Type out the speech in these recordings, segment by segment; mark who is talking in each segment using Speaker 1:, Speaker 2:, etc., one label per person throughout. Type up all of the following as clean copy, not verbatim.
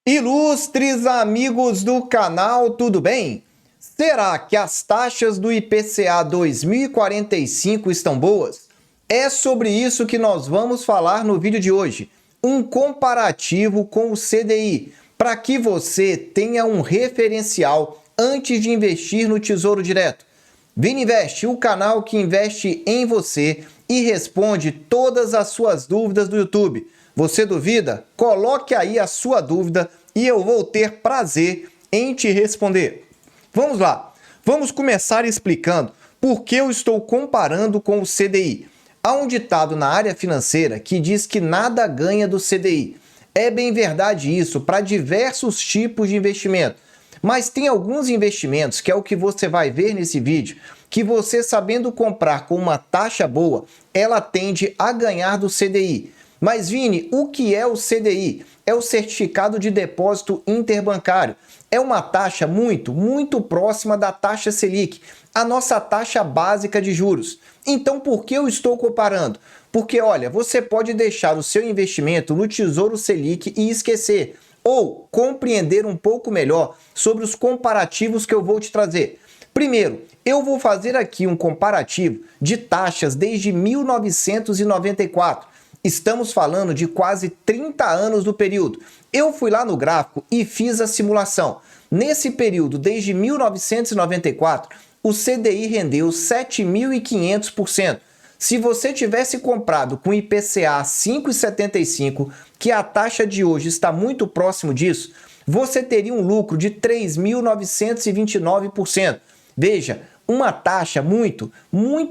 Speaker 1: Ilustres amigos do canal, tudo bem? Será que as taxas do IPCA 2045 estão boas? É sobre isso que nós vamos falar no vídeo de hoje. Um comparativo com o CDI, para que você tenha um referencial antes de investir no Tesouro Direto. Vini Invest, o canal que investe em você e responde todas as suas dúvidas do YouTube. Você duvida? Coloque aí a sua dúvida e eu vou ter prazer em te responder. Vamos lá, vamos começar explicando por que eu estou comparando com o CDI. Há um ditado na área financeira que diz que nada ganha do CDI. É bem verdade isso para diversos tipos de investimento. Mas tem alguns investimentos, que é o que você vai ver nesse vídeo, que você sabendo comprar com uma taxa boa, ela tende a ganhar do CDI. Mas Vini, o que é o CDI? É o Certificado de Depósito Interbancário. É uma taxa muito próxima da taxa Selic, a nossa taxa básica de juros. Então por que eu estou comparando? Porque olha, você pode deixar o seu investimento no Tesouro Selic e esquecer, ou compreender um pouco melhor sobre os comparativos que eu vou te trazer. Primeiro, eu vou fazer aqui um comparativo de taxas desde 1994. Estamos falando de quase 30 anos do período. Eu fui lá no gráfico e fiz a simulação. Nesse período, desde 1994, o CDI rendeu 7.500%. Se você tivesse comprado com IPCA 5,75, que a taxa de hoje está muito próximo disso, você teria um lucro de 3.929%. Veja, uma taxa muito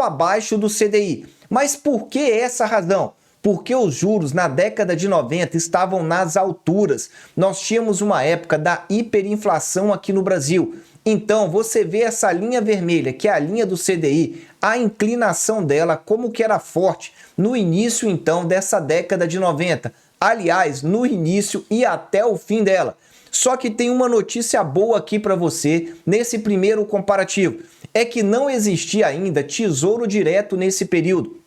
Speaker 1: abaixo do CDI. Mas por que essa razão? Porque os juros na década de 90 estavam nas alturas. Nós tínhamos uma época da hiperinflação aqui no Brasil. Então, você vê essa linha vermelha, que é a linha do CDI, a inclinação dela como que era forte no início, então, dessa década de 90. Aliás, no início e até o fim dela. Só que tem uma notícia boa aqui para você nesse primeiro comparativo. É que não existia ainda Tesouro Direto nesse período.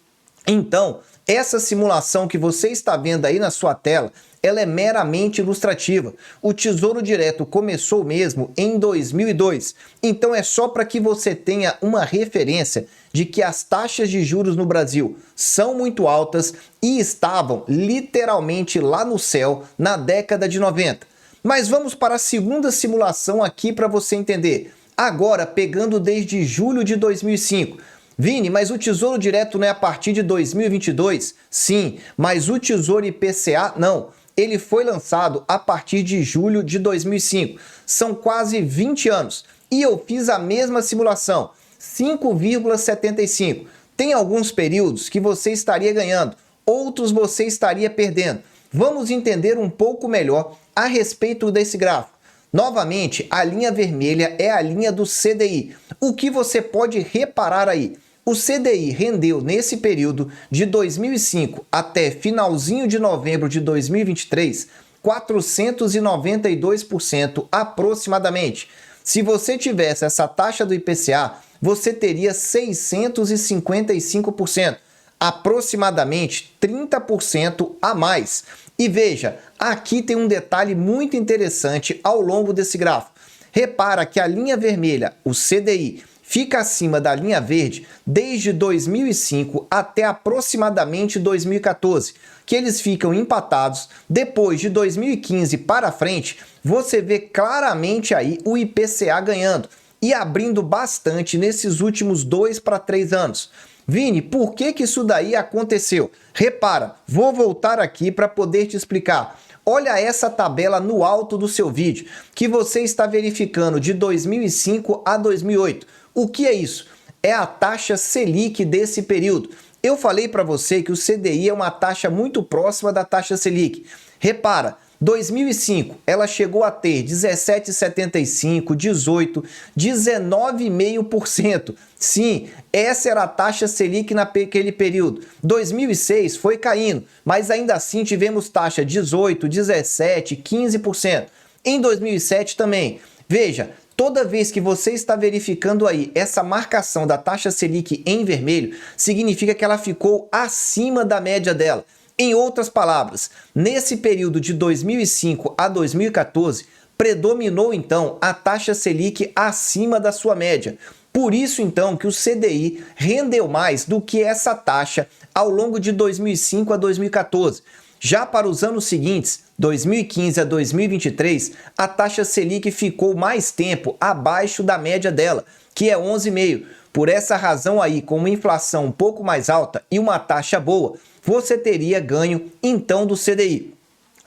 Speaker 1: Então, essa simulação que você está vendo aí na sua tela, ela é meramente ilustrativa. O Tesouro Direto começou mesmo em 2002. Então é só para que você tenha uma referência de que as taxas de juros no Brasil são muito altas e estavam literalmente lá no céu na década de 90. Mas vamos para a segunda simulação aqui para você entender. Agora, pegando desde julho de 2005. Vini, mas o Tesouro Direto não é a partir de 2022? Sim, mas o Tesouro IPCA não. Ele foi lançado a partir de julho de 2005. São quase 20 anos. E eu fiz a mesma simulação, 5,75. Tem alguns períodos que você estaria ganhando, outros você estaria perdendo. Vamos entender um pouco melhor a respeito desse gráfico. Novamente, a linha vermelha é a linha do CDI. O que você pode reparar aí? O CDI rendeu nesse período de 2005 até finalzinho de novembro de 2023, 492% aproximadamente. Se você tivesse essa taxa do IPCA, você teria 655%, aproximadamente 30% a mais. E veja, aqui tem um detalhe muito interessante ao longo desse gráfico. Repara que a linha vermelha, o CDI, fica acima da linha verde desde 2005 até aproximadamente 2014, que eles ficam empatados. Depois de 2015 para frente, você vê claramente aí o IPCA ganhando e abrindo bastante nesses últimos 2 para 3 anos. Vini, por que isso daí aconteceu? Repara, vou voltar aqui para poder te explicar. Olha essa tabela no alto do seu vídeo, que você está verificando de 2005 a 2008. O que é isso? É a taxa Selic desse período. Eu falei para você que o CDI é uma taxa muito próxima da taxa Selic. Repara, 2005 ela chegou a ter 17,75, 18, 19,5%. Sim, essa era a taxa Selic naquele período. 2006 foi caindo, mas ainda assim tivemos taxa 18, 17, 15%. Em 2007 também. Veja, toda vez que você está verificando aí essa marcação da taxa Selic em vermelho, significa que ela ficou acima da média dela. Em outras palavras, nesse período de 2005 a 2014, predominou então a taxa Selic acima da sua média. Por isso então que o CDI rendeu mais do que essa taxa ao longo de 2005 a 2014. Já para os anos seguintes, 2015 a 2023, a taxa Selic ficou mais tempo abaixo da média dela, que é 11,5%. Por essa razão aí, com uma inflação um pouco mais alta e uma taxa boa, você teria ganho então do CDI.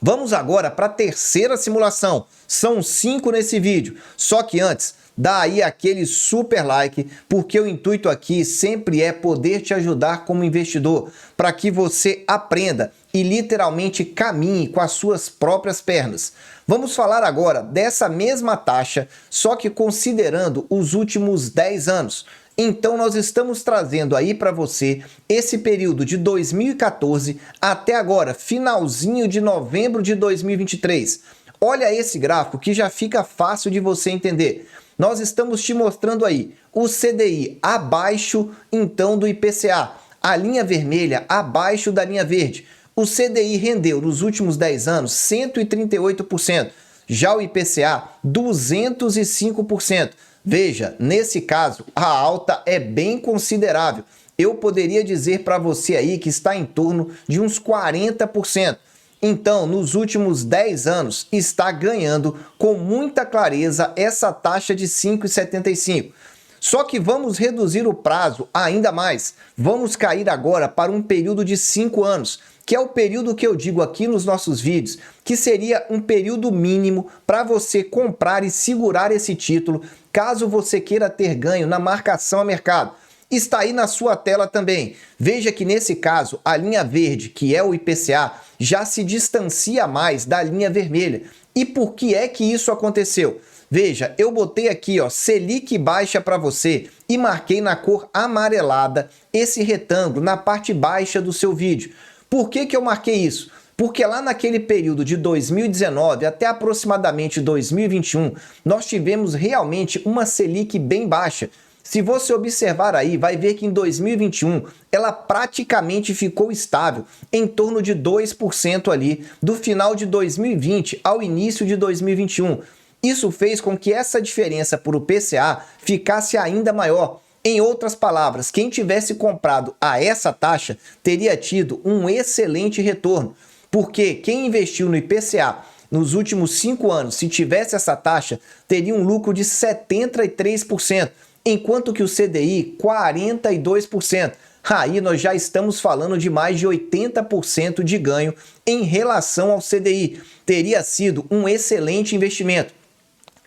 Speaker 1: Vamos agora para a terceira simulação. São 5 nesse vídeo. Só que antes, dá aí aquele super like, porque o intuito aqui sempre é poder te ajudar como investidor, para que você aprenda e literalmente caminhe com as suas próprias pernas. Vamos falar agora dessa mesma taxa, só que considerando os últimos 10 anos. Então nós estamos trazendo aí para você esse período de 2014 até agora, finalzinho de novembro de 2023. Olha esse gráfico que já fica fácil de você entender. Nós estamos te mostrando aí o CDI abaixo então do IPCA, a linha vermelha abaixo da linha verde. O CDI rendeu nos últimos 10 anos 138%, já o IPCA 205%. Veja, nesse caso, a alta é bem considerável. Eu poderia dizer para você aí que está em torno de uns 40%. Então, nos últimos 10 anos, está ganhando com muita clareza essa taxa de 5,75%. Só que vamos reduzir o prazo ainda mais. Vamos cair agora para um período de 5 anos, que é o período que eu digo aqui nos nossos vídeos, que seria um período mínimo para você comprar e segurar esse título, caso você queira ter ganho na marcação a mercado. Está aí na sua tela também. Veja que nesse caso, a linha verde, que é o IPCA, já se distancia mais da linha vermelha. E por que é que isso aconteceu? Veja, eu botei aqui, ó, Selic baixa para você e marquei na cor amarelada esse retângulo na parte baixa do seu vídeo. Por que que eu marquei isso? Porque lá naquele período de 2019 até aproximadamente 2021, nós tivemos realmente uma Selic bem baixa. Se você observar aí, vai ver que em 2021 ela praticamente ficou estável, em torno de 2% ali, do final de 2020 ao início de 2021. Isso fez com que essa diferença para o IPCA ficasse ainda maior. Em outras palavras, quem tivesse comprado a essa taxa teria tido um excelente retorno, porque quem investiu no IPCA nos últimos 5 anos, se tivesse essa taxa, teria um lucro de 73%, enquanto que o CDI, 42%. Aí nós já estamos falando de mais de 80% de ganho em relação ao CDI. Teria sido um excelente investimento.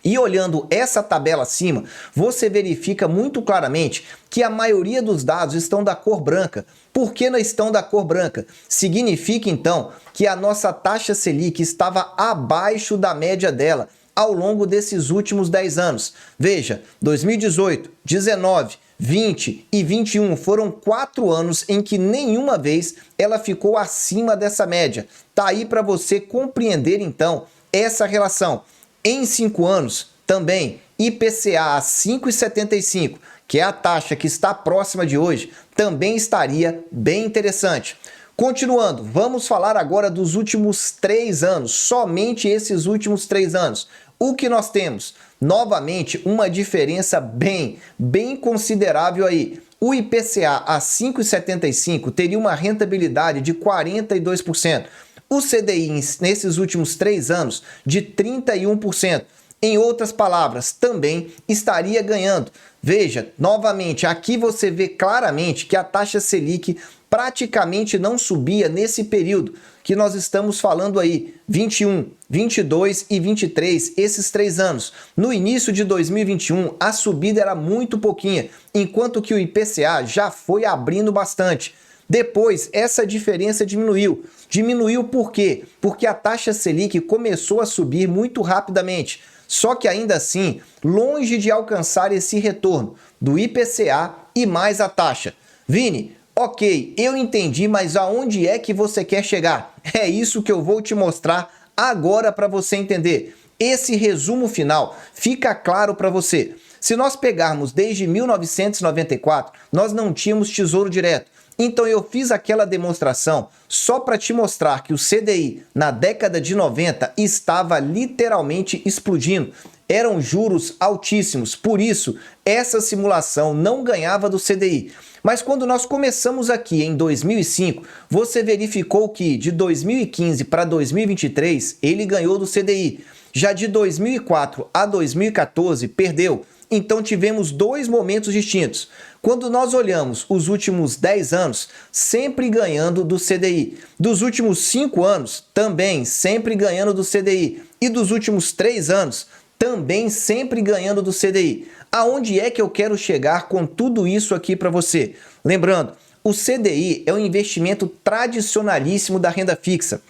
Speaker 1: E olhando essa tabela acima, você verifica muito claramente que a maioria dos dados estão da cor branca. Por que não estão da cor branca? Significa então que a nossa taxa Selic estava abaixo da média dela ao longo desses últimos 10 anos. Veja, 2018, 19, 20 e 21 foram 4 anos em que nenhuma vez ela ficou acima dessa média. Tá aí para você compreender então essa relação. Em 5 anos, também, IPCA a 5,75, que é a taxa que está próxima de hoje, também estaria bem interessante. Continuando, vamos falar agora dos últimos 3 anos, somente esses últimos 3 anos. O que nós temos? Novamente, uma diferença bem considerável aí. O IPCA a 5,75 teria uma rentabilidade de 42%. O CDI nesses últimos 3 anos de 31%. Em outras palavras, também estaria ganhando. Veja, novamente, aqui você vê claramente que a taxa Selic praticamente não subia nesse período que nós estamos falando aí, 21, 22 e 23, esses 3 anos. No início de 2021, a subida era muito pouquinha, enquanto que o IPCA já foi abrindo bastante. Depois, essa diferença diminuiu. Diminuiu por quê? Porque a taxa Selic começou a subir muito rapidamente. Só que ainda assim, longe de alcançar esse retorno do IPCA e mais a taxa. Vini, ok, eu entendi, mas aonde é que você quer chegar? É isso que eu vou te mostrar agora para você entender. Esse resumo final fica claro para você. Se nós pegarmos desde 1994, nós não tínhamos tesouro direto. Então eu fiz aquela demonstração só para te mostrar que o CDI na década de 90 estava literalmente explodindo. Eram juros altíssimos, por isso essa simulação não ganhava do CDI. Mas quando nós começamos aqui em 2005, você verificou que de 2015 para 2023 ele ganhou do CDI. Já de 2004 a 2014 perdeu. Então tivemos dois momentos distintos. Quando nós olhamos os últimos 10 anos, sempre ganhando do CDI. Dos últimos 5 anos, também sempre ganhando do CDI. E dos últimos 3 anos, também sempre ganhando do CDI. Aonde é que eu quero chegar com tudo isso aqui para você? Lembrando, o CDI é um investimento tradicionalíssimo da renda fixa.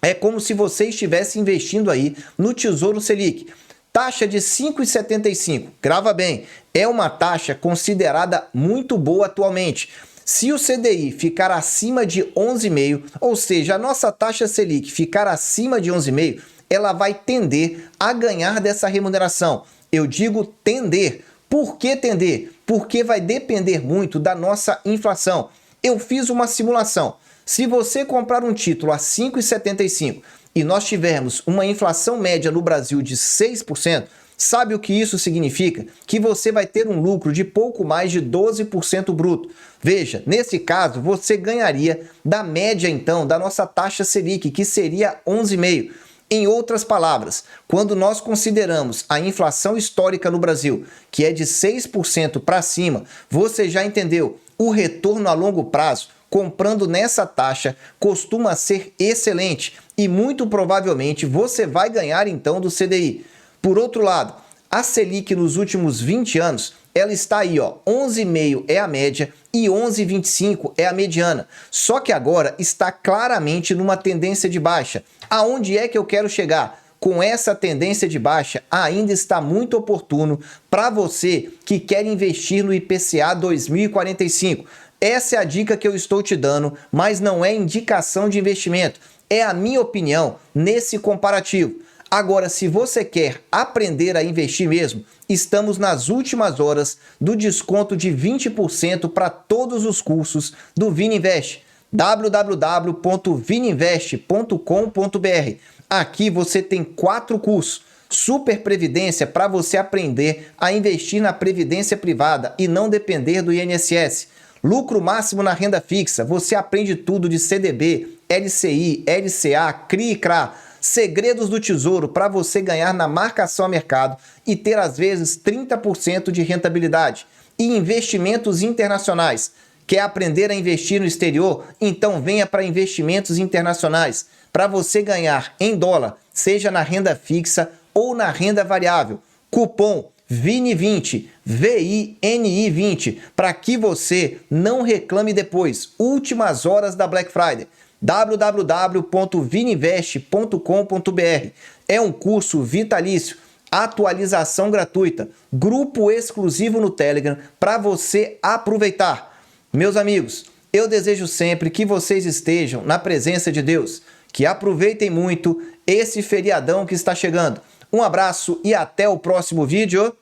Speaker 1: É como se você estivesse investindo aí no Tesouro Selic. Taxa de 5,75. Grava bem, é uma taxa considerada muito boa atualmente. Se o CDI ficar acima de 11,5, ou seja, a nossa taxa Selic ficar acima de 11,5, ela vai tender a ganhar dessa remuneração. Eu digo tender. Por que tender? Porque vai depender muito da nossa inflação. Eu fiz uma simulação. Se você comprar um título a 5,75 e nós tivermos uma inflação média no Brasil de 6%, sabe o que isso significa? Que você vai ter um lucro de pouco mais de 12% bruto. Veja, nesse caso, você ganharia da média, então, da nossa taxa Selic, que seria 11,5%. Em outras palavras, quando nós consideramos a inflação histórica no Brasil, que é de 6% para cima, você já entendeu, o retorno a longo prazo, comprando nessa taxa, costuma ser excelente e muito provavelmente você vai ganhar então do CDI. Por outro lado, a Selic nos últimos 20 anos, ela está aí, ó, 11,5 é a média e 11,25 é a mediana. Só que agora está claramente numa tendência de baixa. Aonde é que eu quero chegar? Com essa tendência de baixa, ainda está muito oportuno para você que quer investir no IPCA 2045. Essa é a dica que eu estou te dando, mas não é indicação de investimento. É a minha opinião nesse comparativo. Agora, se você quer aprender a investir mesmo, estamos nas últimas horas do desconto de 20% para todos os cursos do Vininvest. www.vininvest.com.br. Aqui você tem 4 cursos. Super Previdência para você aprender a investir na previdência privada e não depender do INSS. Lucro máximo na renda fixa. Você aprende tudo de CDB, LCI, LCA, CRI e CRA. Segredos do Tesouro para você ganhar na marcação a mercado e ter às vezes 30% de rentabilidade. E investimentos internacionais. Quer aprender a investir no exterior? Então venha para investimentos internacionais. Para você ganhar em dólar, seja na renda fixa ou na renda variável. Cupom VINI20, VINI20, para que você não reclame depois. Últimas horas da Black Friday. www.vininvest.com.br. É um curso vitalício, atualização gratuita, grupo exclusivo no Telegram para você aproveitar. Meus amigos, eu desejo sempre que vocês estejam na presença de Deus, que aproveitem muito esse feriadão que está chegando. Um abraço e até o próximo vídeo.